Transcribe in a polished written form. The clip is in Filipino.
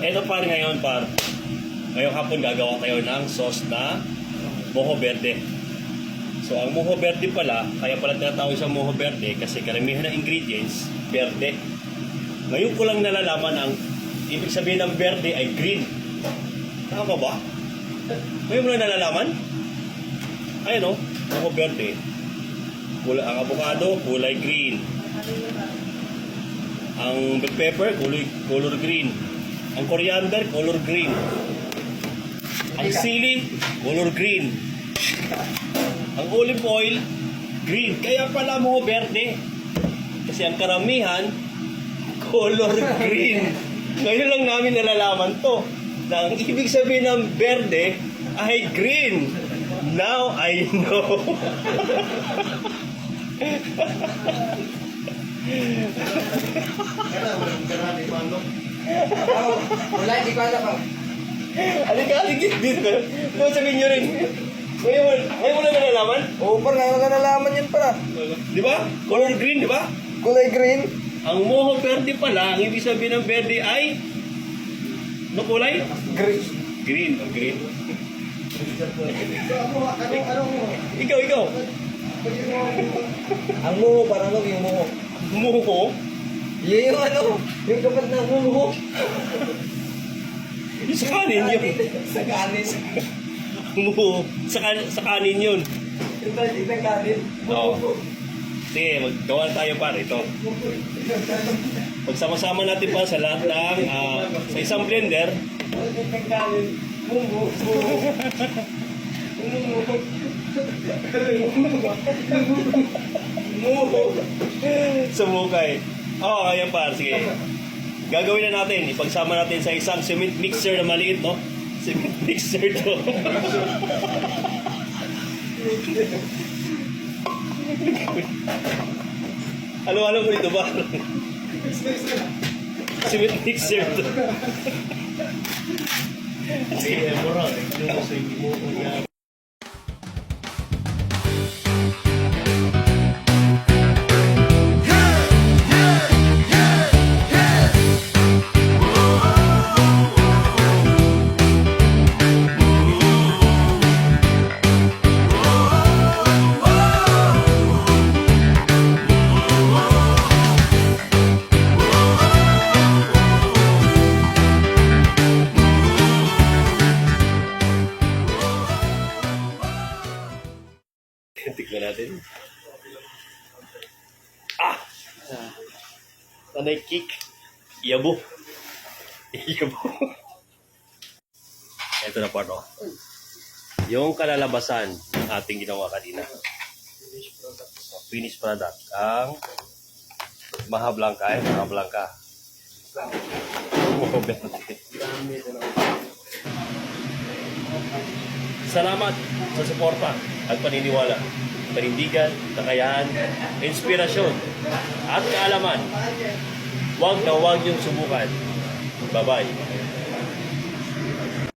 Ito par ngayon par. Ngayong hapon gagawa tayo ng sauce na mojo verde. So ang mojo verde pala, kaya pala tinatawag siyang mojo verde kasi karamihan ng ingredients, verde. Ngayon ko lang nalalaman ang ibig sabihin ng verde ay green. Tama ba? Ngayon mo lang nalalaman? Ayan o, mojo verde. Ang avocado, kulay green. Ang bell pepper, color green. Ang coriander, color green. Ang sili, color green. Ang olive oil, green. Kaya pala mo verde. Kasi ang karamihan, color green. Ngayon lang namin nalalaman to. Na ang ibig sabihin ng verde ay green. Now I know. Wala, hindi ko alam. Halika dito. Kung sabihin nyo rin. Ngayon mo lang nalalaman? Oo, par, nalalaman yan para. Di ba? Color green, di ba? Kulay green. Ang mojo verde pala, ang ibig sabihin ng verde ay ano kulay? Green. Green. Green. Ikaw. Ang muho, parang ano yung muho? Muho? Yun yung ano, yung kapat ng muho. Sa kanin yun. Sa kanin. Muho. Sa kanin yun. Yung talit ng kanin. Oo. Sige, maggawa tayo para ito. Pagsama-sama natin pa sa lahat ng sa isang blender. Talit ng kanin. Muho. Muho. Sumukay. Oo, kaya par. Sige. Gagawin na natin. Ipagsama natin sa isang cement mixer na maliit, no? Cement mixer to. Alam mo ito ba? Cement mixer to. Sige, mura. Tignan natin. Tanay kick. Yabo. Ito na part, oh. Yung kalalabasan ng ating ginawa kanina. Finished product. Ang Maha Blanca, Maha Blanca. Salamat sa suporta at paniniwala, panindigan, kakayahan, inspirasyon, at kaalaman. Huwag na huwag niyong subukan. Bye-bye.